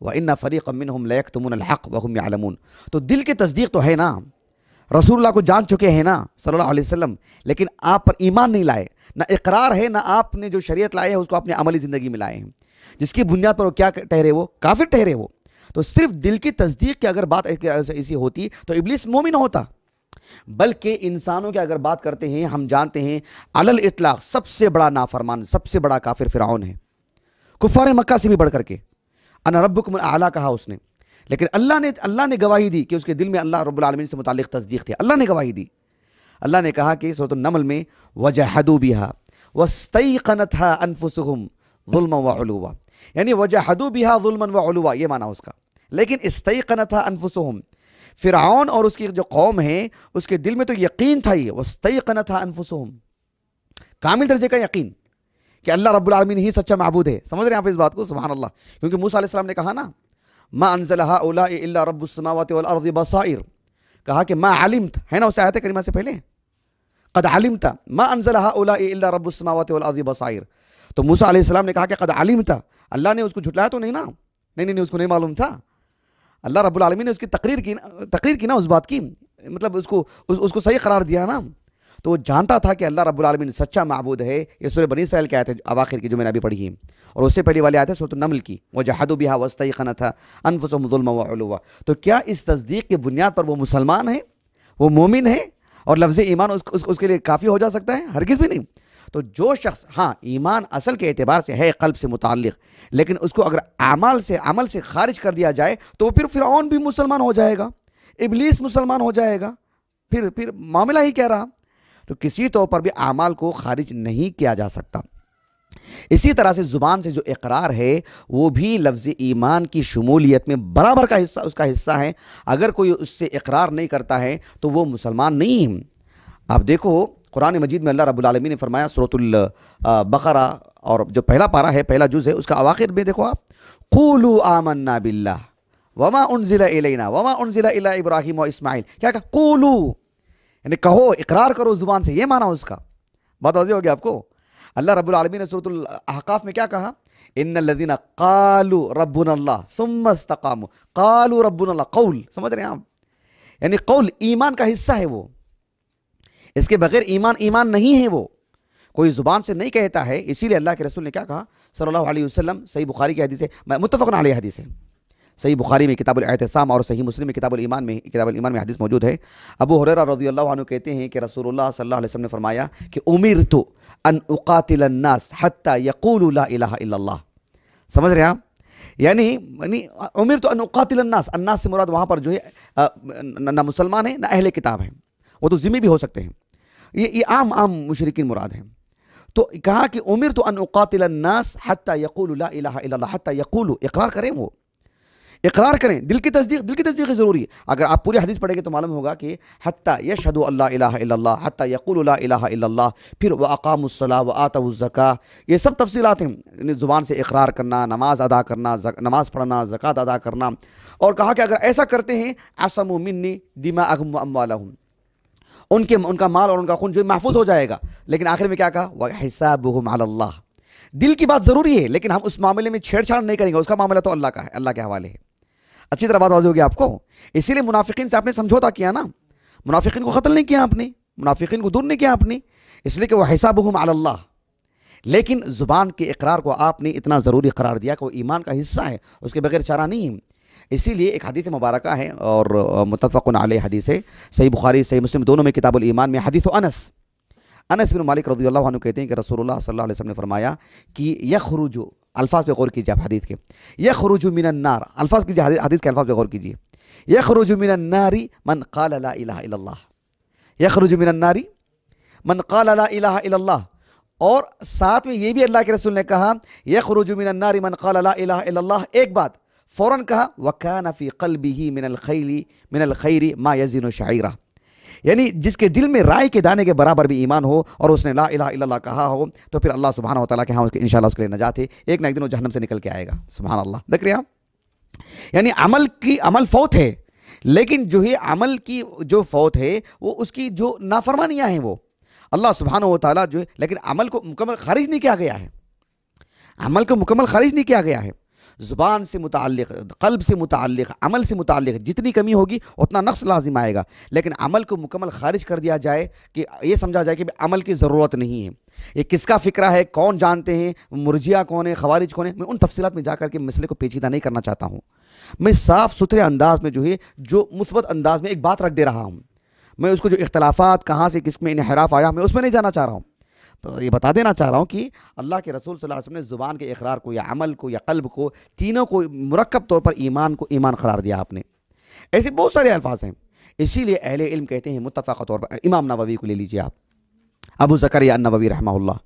وَإِنَّ فَرِيقًا مِّنْهُمْ لَيَكْتُمُونَ الْحَقَّ وَهُمْ يَعْلَمُونَ۔ تو دل کی تصدیق تو ہے نا، رسول اللہ کو جان چکے ہیں نا صلی اللہ علیہ وسلم، لیکن آپ پر ایمان نہیں لائے، نہ اقرار ہے، نہ آپ نے جو شریعت لائے ہے اس کو اپنی عملی زندگی میں لائے ہیں، جس کی بنیاد پر وہ کیا ٹھہرے؟ وہ کافر ٹھہرے۔ وہ تو صرف دل کی تصدیق کی اگر بات ایسی ہوتی تو ابلیس مومن ہوتا، بلکہ انسانوں کی اگر بات کرتے ہیں ہم جانتے ہیں علی الاطلاق سب سے بڑا نافرمان، سب سے بڑا کافر فرعون ہے، کفار مکہ سے بھی بڑھ کر کے، انا ربکم الاعلی کہا اس نے، لیکن اللہ نے گواہی دی کہ اس کے دل میں اللہ رب العالمین سے متعلق تصدیق تھی، اللہ نے گواہی دی۔ اللہ نے کہا کہ سورۃ النمل میں وجحدوا بها واستيقنتها انفسهم ظلما وعلوا، یعنی وجحدوا بها ظلما وعلوا یہ معنی اس کا، لیکن استيقنتها انفسهم، فرعون اور اس کی جو قوم ہے اس کے دل میں تو یقین تھا، یہ واستيقنتها انفسهم، کامل درجے کا یقین کہ اللہ رب العالمین ہی سچا معبود ہے۔ سمجھ رہے ہیں آپ اس بات کو؟ سبحان اللہ، کیونکہ موسیٰ علیہ السلام نے کہا نا ما انزل هؤلاء الا رب السماوات والارض بصائر، کہا کہ ما علمت ہے نا، اس آیت کریمہ سے پہلے قد علمت ما انزل هؤلاء الا رب السماوات والارض بصائر، تو موسیٰ علیہ السلام نے کہا کہ قد علمت، اللہ نے اس کو جھٹلایا تو نہیں نا، نہیں اس کو نہیں معلوم تھا، اللہ رب العالمین نے اس کی تقریر کی نا اس بات کی، مطلب اس کو صحیح قرار دیا نا، تو وہ جانتا تھا کہ اللہ رب العالمین سچا معبود ہے۔ یہ سورہ بنی اسرائیل کی آیت ہے اواخر کی جو میں نے ابھی پڑھی ہے، اور اس سے پہلی والی آیت ہے سورۃ النمل کی وجحدوا بها واستيقنتها انفسهم ظلما وعلوا۔ تو کیا اس تصدیق کی بنیاد پر وہ مسلمان ہے، وہ مومن ہے، اور لفظ ایمان اس کے لیے کافی ہو جا سکتا ہے؟ ہرگز بھی نہیں۔ تو جو شخص ہاں ایمان اصل کے اعتبار سے ہے قلب سے متعلق، لیکن اس کو اگر عمل سے خارج کر دیا جائے تو پھر فرعون بھی مسلمان ہو جائے گا، ابلیس مسلمان ہو جائے گا، پھر معاملہ ہی کیا رہا؟ تو کسی طور پر بھی اعمال کو خارج نہیں کیا جا سکتا۔ اسی طرح سے زبان سے جو اقرار ہے وہ بھی لفظ ایمان کی شمولیت میں برابر کا حصہ اس کا حصہ ہے، اگر کوئی اس سے اقرار نہیں کرتا ہے تو وہ مسلمان نہیں ہے۔ آپ دیکھو قرآن مجید میں اللہ رب العالمین نے فرمایا سورۃ البقرہ اور جو پہلا پارہ ہے، پہلا جز ہے، اس کا اواخر میں دیکھو آپ، قولوا آمنا باللہ وما انزل الینا وما انزل الی ابراہیم و اسماعیل، کیا کہا؟ قولوا، یعنی کہو، اقرار کرو زبان سے، یہ معنی اس کا۔ بات واضح ہوگی آپ کو؟ اللہ رب العالمین نے سورۃ الاحقاف میں کیا کہا؟ ان الذین قالوا ربنا اللہ ثم استقاموا، قالوا ربنا اللہ، قول، سمجھ رہے ہیں آپ؟ یعنی قول ایمان کا حصہ ہے، وہ اس کے بغیر ایمان نہیں ہے، وہ کوئی زبان سے نہیں کہتا ہے۔ اسی لیے اللہ کے رسول نے کیا کہا صلی اللہ علیہ وسلم، صحیح بخاری کی حدیث ہے، متفق علیہ حدیث ہے، صحیح بخاری میں کتاب الاعتصام اور صحیح مسلم میں کتاب الایمان میں حدیث موجود ہے۔ ابو ہریرہ رضی اللہ عنہ کہتے ہیں کہ رسول اللہ صلی اللہ علیہ وسلم نے فرمایا کہ امرت ان اقاتل الناس حتی یقولوا لا الہ الا اللہ، سمجھ رہے ہیں آپ؟ یعنی امرت ان اقاتل الناس سے مراد وہاں پر جو ہے نہ مسلمان ہیں نہ اہل کتاب ہیں، وہ تو ذمہ بھی ہو سکتے ہیں، یہ عام مشرکین مراد ہیں۔ تو کہا کہ امرت ان اقاتل الناس حتی یقولوا لا الہ الا اللہ، حتی یقولوا، اقرار کریں، وہ اقرار کریں، دل کی تصدیق ضروری ہے۔ اگر آپ پوری حدیث پڑھیں گے تو معلوم ہوگا کہ حتی یشہدوا اللہ الہ الا اللہ، حتی یقولوا لا الہ الا اللہ، پھر واقاموا الصلاۃ وآتوا الزکاۃ، یہ سب تفصیلات ہیں، یعنی زبان سے اقرار کرنا، نماز ادا کرنا، نماز پڑھنا، زکوٰۃ ادا کرنا، اور کہا کہ اگر ایسا کرتے ہیں عصموا منی دماءہم واموالہم، ان کا مال اور ان کا خون جو محفوظ ہو جائے گا۔ لیکن آخر میں کیا کہا؟ وحسابہم علی اللہ، دل کی بات ضروری ہے لیکن ہم اس معاملے میں چھیڑ چھاڑ نہیں کریں گے، اس کا معاملہ تو اللہ کا ہے، اللہ کے حوالے ہے۔ اچھی طرح بات واضح ہوگی آپ کو؟ اسی لیے منافقین سے آپ نے سمجھوتا کیا نا، منافقین کو قتل نہیں کیا آپ نے، منافقین کو دور نہیں کیا آپ نے، اس لیے کہ وہ حسابہم علی اللہ، لیکن زبان کے اقرار کو آپ نے اتنا ضروری قرار دیا کہ وہ ایمان کا حصہ ہے، اس کے بغیر چارہ نہیں ہے۔ اسی لیے ایک حدیث مبارکہ ہے اور متفق علیہ حدیث ہے، صحیح بخاری صحیح مسلم دونوں میں کتاب الایمان میں، حدیث انس بن مالک رضی اللہ عنہ کہتے ہیں کہ رسول اللہ صلی اللہ علیہ وسلم نے فرمایا کہ یخرج الفاظ پہ غور کیجیے آپ حدیث کے. یخرج من النار, الفاظ کیجیے, حدیث کے الفاظ پہ غور کیجیے. یخرج من النار من قال لا الہ الا اللہ. یخرج من النار من قال لا الہ الا اللہ. اور ساتھ میں یہ بھی اللہ کے رسول نے کہا یخرج من النار من قال لا الہ الا اللہ, ایک بات فوراً کہا وَكَانَ فِي قَلْبِهِ من الْخَيْرِ مَا يَزِنُ شَعِيرًا, یعنی جس کے دل میں رائے کے دانے کے برابر بھی ایمان ہو اور اس نے لا الہ الا اللہ کہا ہو تو پھر اللہ سبحانہ وتعالیٰ کے ہاں انشاءاللہ اس کے لیے نجات ہے, ایک نہ ایک دن وہ جہنم سے نکل کے آئے گا. سبحان اللہ. دیکھ رہے آپ, یعنی عمل فوت ہے, لیکن جو ہے عمل کی جو فوت ہے وہ اس کی جو نافرمانیاں ہیں وہ اللہ سبحانہ وتعالیٰ جو ہے, لیکن عمل کو مکمل خارج نہیں کیا گیا ہے, عمل کو مکمل خارج نہیں کیا گیا ہے. زبان سے متعلق, قلب سے متعلق, عمل سے متعلق جتنی کمی ہوگی اتنا نقص لازم آئے گا, لیکن عمل کو مکمل خارج کر دیا جائے کہ یہ سمجھا جائے کہ عمل کی ضرورت نہیں ہے. یہ کس کا فکرہ ہے, کون جانتے ہیں, مرجیہ کون ہے, خوارج کون ہے, میں ان تفصیلات میں جا کر کے مسئلے کو پیچیدہ نہیں کرنا چاہتا ہوں. میں صاف ستھرے انداز میں جو ہے, جو مثبت انداز میں ایک بات رکھ دے رہا ہوں. میں اس کو جو اختلافات کہاں سے کس میں انحراف آیا میں اس میں نہیں جانا چاہ رہا ہوں. تو یہ بتا دینا چاہ رہا ہوں کہ اللہ کے رسول صلی اللہ علیہ وسلم نے زبان کے اقرار کو یا عمل کو یا قلب کو, تینوں کو مرکب طور پر ایمان کو ایمان قرار دیا آپ نے. ایسے بہت سارے الفاظ ہیں, اسی لیے اہل علم کہتے ہیں متفقہ طور پر. امام نووی کو لے لیجیے آپ, ابو زکریا النووی رحمہ اللہ,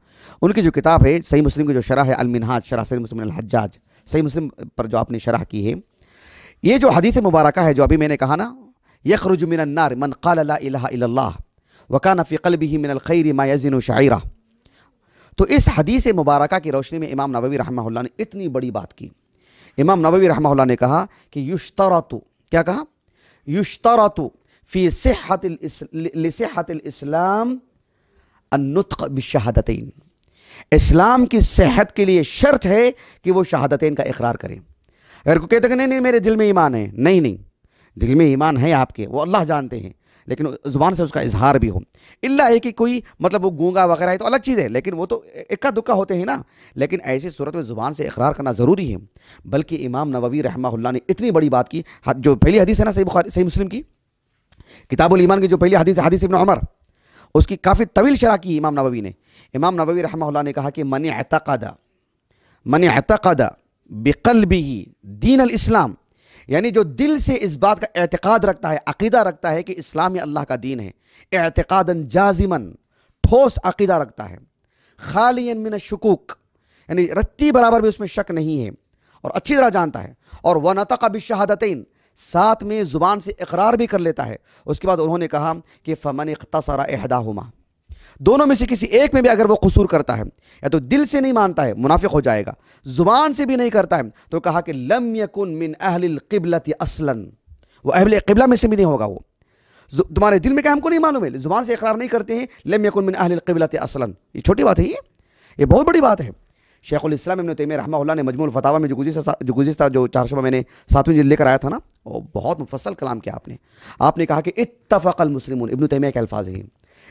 ان کی جو کتاب ہے صحیح مسلم کی جو شرح ہے المنہاج شرح صحیح مسلم الحجاج, صحیح مسلم پر جو آپ نے شرح کی ہے, یہ جو حدیث مبارکہ ہے جو ابھی میں نے کہا نا, یخرج من النار من قال لا الہ الا اللہ وکان فی قلبہ من الخیر ما یزن شعیرہ, تو اس حدیث مبارکہ کی روشنی میں امام نووی رحمہ اللہ نے اتنی بڑی بات کی. امام نووی رحمہ اللہ نے کہا کہ یشترط, کیا کہا, یشترط فی لصحت الاسلام النطق بالشہادتین, اسلام کی صحت کے لیے شرط ہے کہ وہ شہادتین کا اقرار کریں. اگر کوئی کہتے کہ نہیں میرے دل میں ایمان ہے, نہیں, دل میں ایمان ہے آپ کے, وہ اللہ جانتے ہیں, لیکن زبان سے اس کا اظہار بھی ہو. اللہ ہے کہ کوئی مطلب وہ گونگا وغیرہ ہے تو الگ چیز ہے, لیکن وہ تو اکا دکا ہوتے ہیں نا, لیکن ایسی صورت میں زبان سے اقرار کرنا ضروری ہے. بلکہ امام نووی رحمہ اللہ نے اتنی بڑی بات کی, جو پہلی حدیث ہے نا صحیح مسلم کی کتاب الایمان کی جو پہلی حدیث ہے, حدیث ابن عمر, اس کی کافی طویل شرح کی امام نووی نے. امام نووی رحمہ اللہ نے کہا کہ من اعتقد بقلبہ دین الاسلام, یعنی جو دل سے اس بات کا اعتقاد رکھتا ہے, عقیدہ رکھتا ہے کہ اسلام اللہ کا دین ہے, اعتقاداً جازماً, ٹھوس عقیدہ رکھتا ہے, خالیاً من الشکوک, یعنی رتی برابر بھی اس میں شک نہیں ہے اور اچھی طرح جانتا ہے, اور وَنَطَقَ بِالشَّهَادَتَيْن, ساتھ میں زبان سے اقرار بھی کر لیتا ہے. اس کے بعد انہوں نے کہا کہ فَمَنِ اخْتَصَرَ إِحْدَاهُمَا, دونوں میں سے کسی ایک میں بھی اگر وہ قصور کرتا ہے, یا تو دل سے نہیں مانتا ہے منافق ہو جائے گا, زبان سے بھی نہیں کرتا ہے, تو کہا کہ لم یکن من اہل القبلۃ اصلا, وہ اہل قبلہ میں سے بھی نہیں ہوگا. وہ تمہارے دل میں کہ ہم کو نہیں معلوم ہے, زبان سے اقرار نہیں کرتے ہیں, لم یکن من اہل القبلۃ اصلا, یہ چھوٹی بات ہے, یہ بہت بڑی بات ہے. شیخ الاسلام ابن تیمیہ رحمہ اللہ نے مجموع الفتاوی میں جو گزشتہ جو چارشمہ میں نے 7ویں جلد لے کر آیا تھا نا, وہ بہت مفصل کلام کیا آپ نے کہا کہ اتفق المسلمون, ابن تیمیہ کے الفاظ ہیں,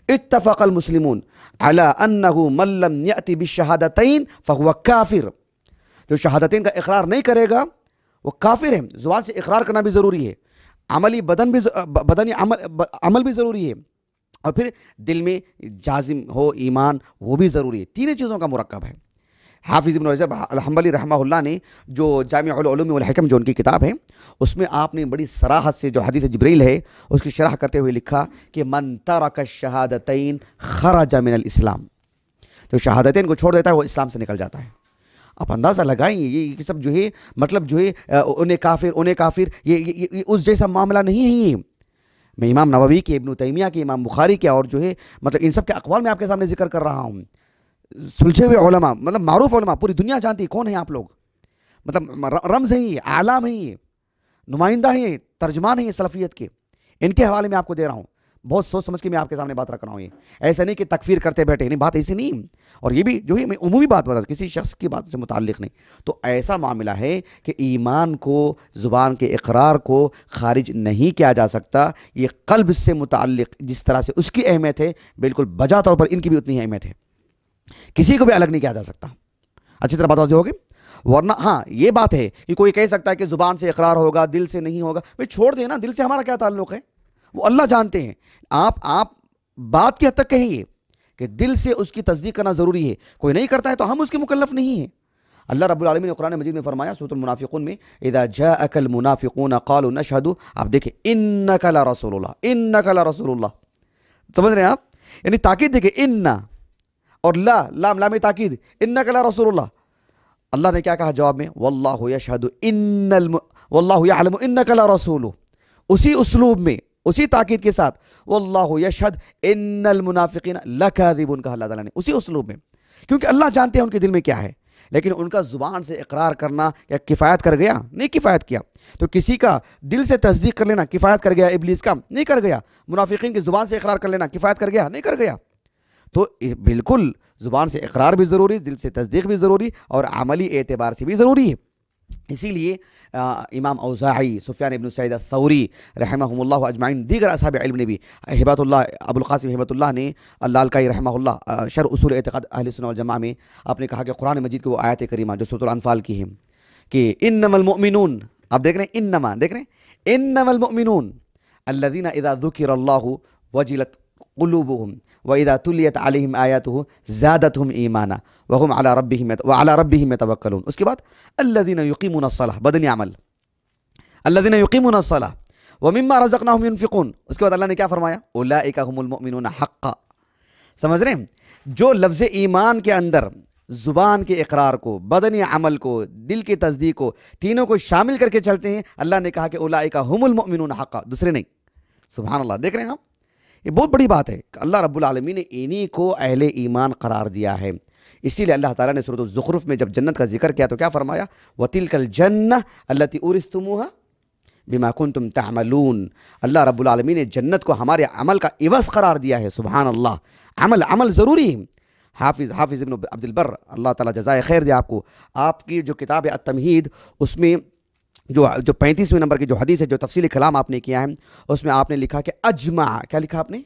اتفق المسلمون على انه من لم يأتي بالشهادتين فهو کافر, جو شہادتین کا اقرار نہیں کرے گا وہ کافر ہے. زبان سے اقرار کرنا بھی ضروری ہے, عملی بدنی عمل بھی ضروری ہے, اور پھر دل میں جازم ہو ایمان, وہ بھی ضروری ہے. تینوں چیزوں کا مرکب ہے. حافظ ابن رجب الحنبلی رحمہ اللہ نے جو جامع العلوم والحکم جو ان کی کتاب ہے, اس میں آپ نے بڑی صراحت سے جو حدیث جبریل ہے اس کی شرح کرتے ہوئے لکھا کہ من ترک الشہادتین خرج من الاسلام, جو شہادتین کو چھوڑ دیتا ہے وہ اسلام سے نکل جاتا ہے. آپ اندازہ لگائیں, یہ سب جو ہے مطلب جو ہے انہیں کافر یہ اس جیسا معاملہ نہیں ہے. یہ میں امام نووی کے, ابن تیمیہ کے, امام بخاری کے, اور جو ہے مطلب ان سب کے اقوال میں آپ کے سامنے ذکر کر رہا ہوں. سلجھے ہوئے علماء, مطلب معروف علماء, پوری دنیا جانتی ہے کون ہیں آپ لوگ, مطلب رمز ہیں یہ, اعلام ہیں یہ, نمائندہ ہیں, ترجمان ہیں یہ سلفیت کے, ان کے حوالے میں آپ کو دے رہا ہوں. بہت سوچ سمجھ کے میں آپ کے سامنے بات رکھ رہا ہوں. یہ ایسا نہیں کہ تکفیر کرتے بیٹھے, نہیں, بات ایسی نہیں. اور یہ بھی جو ہے میں عمومی بات بتا, کسی شخص کی بات سے متعلق نہیں. تو ایسا معاملہ ہے کہ ایمان کو, زبان کے اقرار کو خارج نہیں کیا جا سکتا. یہ قلب سے متعلق جس طرح سے اس کی اہمیت ہے, بالکل بجا طور پر ان کی بھی اتنی اہمیت ہے, کسی کو بھی الگ نہیں کیا جا سکتا. اچھی طرح بات واضح ہوگی. ورنہ ہاں یہ بات ہے کہ کوئی کہہ سکتا ہے کہ زبان سے اقرار ہوگا, دل سے نہیں ہوگا. بھئی چھوڑ دیں نا, دل سے ہمارا کیا تعلق ہے, وہ اللہ جانتے ہیں. آپ بات کی حد تک کہیں گے کہ دل سے اس کی تصدیق کرنا ضروری ہے. کوئی نہیں کرتا ہے تو ہم اس کے مکلف نہیں ہیں. اللہ رب العالمین نے قرآن مجید میں فرمایا سورۃ المنافقون میں اذا جاءک المنافقون قالوا نشهد، آپ دیکھیں انک لرسول اللہ، انک لرسول اللہ، سمجھ رہے ہیں آپ؟ یعنی تاکید دیکھیں، ان اور لام تاکید، انک لرسول اللہ. اللہ نے کیا کہا جواب میں؟ واللہ یشہد واللہ یعلم انک لرسول، اسی اسلوب میں اسی تاکید کے ساتھ واللہ یشہد ان المنافقین لکاذبون کہا اللہ تعالیٰ نے، اسی اسلوب میں، کیونکہ اللہ جانتے ہیں ان کے دل میں کیا ہے. لیکن ان کا زبان سے اقرار کرنا کیا کفایت کر گیا؟ نہیں کفایت کیا. تو کسی کا دل سے تصدیق کر لینا کفایت کر گیا ابلیس کا؟ نہیں کر گیا. منافقین کی زبان سے اقرار کر لینا کفایت کر گیا؟ نہیں کر گیا. تو بالکل زبان سے اقرار بھی ضروری، دل سے تصدیق بھی ضروری، اور عملی اعتبار سے بھی ضروری ہے. اسی لیے امام اوزاعی، سفیان ابن سعید الثوری رحمہم اللہ اجمعین، دیگر اصحاب علم نے بھی، ہبۃ اللہ ابو القاسم ہبۃ اللہ نے اللالکائی رحمہ اللہ شرح اصول اعتقاد اہل سنت والجماعہ میں آپ نے کہا کہ قرآن مجید کی وہ آیت کریمہ جو سورۃ الانفال کی ہے کہ انما المؤمنون، آپ دیکھ رہے ہیں انما، دیکھ رہے ہیں انما المؤمنون الذین اذا ذکر اللہ وجلت قلوبهم وَإِذَا تُلِيَتْ عَلَيْهِمْ آيَاتُهُ زَادَتْهُمْ إِيمَانًا وَهُمْ وَعَلَى رَبِّهِمْ يَتَوَكَّلُونَ. اس کے بعد الَّذِينَ يُقِيمُونَ الصَّلَاةَ، بدنی عمل، الَّذِينَ يُقِيمُونَ الصَّلَاةَ وَمِمَّا رَزَقْنَاهُمْ يُنْفِقُونَ. اس کے بعد اللہ نے کیا فرمایا؟ أُولَئِكَ هُمُ الْمُؤْمِنُونَ حَقًّا. سمجھ رہے ہیں؟ جو لفظ ایمان کے اندر زبان کے اقرار کو، بدنی عمل کو، دل کی تصدیق کو، تینوں کو شامل کر کے چلتے ہیں، اللہ نے کہا کہ أُولَئِكَ هُمُ الْمُؤْمِنُونَ حَقًّا، دوسرے نہیں. سبحان اللہ. دیکھ رہے ہیں آپ؟ یہ بہت بڑی بات ہے کہ اللہ رب العالمین نے انہی کو اہل ایمان قرار دیا ہے. اسی لیے اللہ تعالیٰ نے سورۃ الزخرف میں جب جنت کا ذکر کیا تو کیا فرمایا؟ وَتِلْكَ الْجَنَّةُ الَّتِي أُورِثْتُمُوهَا بِمَا كُنْتُمْ تَعْمَلُونَ. اللہ رب العالمین نے جنت کو ہمارے عمل کا عوض قرار دیا ہے. سبحان اللہ. عمل ضروری ہے. حافظ ابن عبد البر، اللہ تعالیٰ جزائے خیر دے آپ کو، آپ کی جو کتاب ہے التمہید، اس میں جو 35ویں نمبر کی جو حدیث ہے، جو تفصیل کلام آپ نے کیا ہے، اس میں آپ نے لکھا کہ اجمع، کیا لکھا آپ نے؟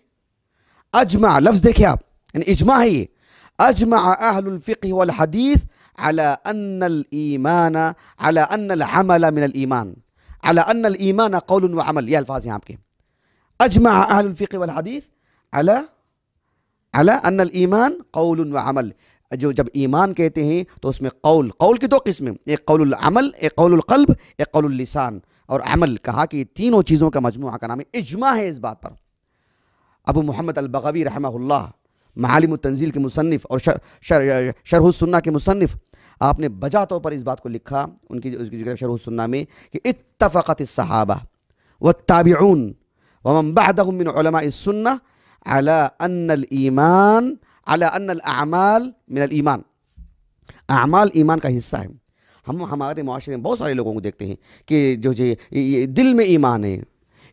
اجمع. لفظ دیکھیں آپ، یعنی اجماع ہے یہ. اجمع اہل الفقہ والحدیث على ان الایمان على ان العمل من الایمان على ان الایمان قول وعمل. یہ الفاظ ہیں آپ کے. اجمع اہل الفقہ والحدیث على ان الایمان قول وعمل. جب ایمان کہتے ہیں تو اس میں قول کی دو قسمیں، ایک قول العمل، ایک قول القلب، ایک قول اللسان. اور عمل کہا کہ تینوں چیزوں کا مجموعہ کا نام ہے. اجماع ہے اس بات پر. ابو محمد البغوی رحمہ اللہ، معالم التنزیل کے مصنف اور شرح السنہ کے مصنف، آپ نے بجا طور پر اس بات کو لکھا ان کی شرح السنہ میں کہ اتفقت الصحابہ والتابعون ومن بعدهم من علماء السنہ على ان الایمان على ان الاعمال من الایمان. اعمال ایمان کا حصہ ہے. ہم ہمارے معاشرے میں بہت سارے لوگوں کو دیکھتے ہیں کہ جو دل میں ایمان ہے.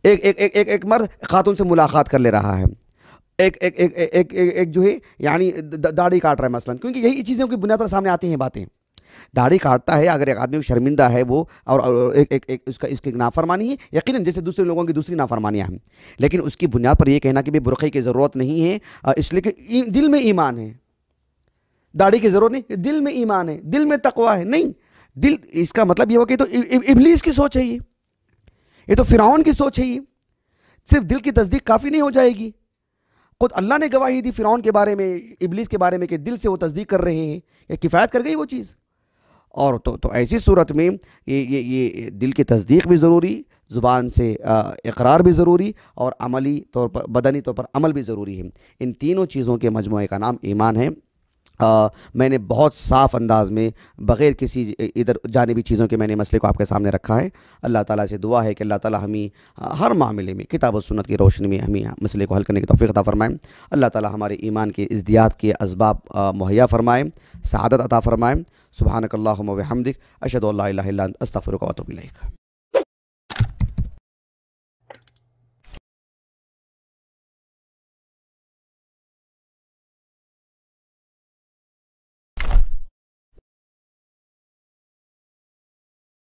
ایک مرد خاتون سے ملاقات کر لے رہا ہے، ایک جو ہے یعنی داڑھی کاٹ رہا ہے مثلا، کیونکہ یہی چیزوں کی بنیاد پر سامنے آتی ہیں باتیں. داڑھی کاٹتا ہے، اگر ایک آدمی شرمندہ ہے وہ، اور اس کی نافرمانی ہے یقیناً، جیسے دوسرے لوگوں کی دوسری نافرمانیاں ہیں، لیکن اس کی بنیاد پر یہ کہنا کہ برقعے کی ضرورت نہیں ہے اس لیے کہ دل میں ایمان ہے. داڑھی کی ضرورت نہیں، دل میں ایمان ہے، دل میں تقوی ہے. نہیں، دل، اس کا مطلب یہ ہو کہ تو ابلیس کی سوچ ہے، یہ تو فرعون کی سوچ ہے. یہ صرف دل کی تصدیق کافی نہیں ہو جائے گی. خود اللہ نے گواہی دی فرعون کے بارے میں، ابلیس کے بارے میں، کہ دل سے وہ تصدیق کر رہے ہیں. یہ کفایت کر گئی وہ چیز. اور تو ایسی صورت میں یہ دل کی تصدیق بھی ضروری، زبان سے اقرار بھی ضروری، اور عملی طور پر، بدنی طور پر عمل بھی ضروری ہے. ان تینوں چیزوں کے مجموعے کا نام ایمان ہے. میں نے بہت صاف انداز میں بغیر کسی ادھر جانبی چیزوں کے میں نے مسئلے کو آپ کے سامنے رکھا ہے. اللہ تعالیٰ سے دعا ہے کہ اللہ تعالیٰ ہمیں ہر معاملے میں کتاب و سنت کی روشنی میں ہمیں مسئلے کو حل کرنے کی توفیق عطا فرمائیں. اللہ تعالیٰ ہمارے ایمان کے ازدیاد کے اسباب مہیا فرمائیں، سعادت عطا فرمائیں. سبحانک اللہم و بحمدک، اشہد ان لا الہ الا انت، استغفرک و اتوب الیک.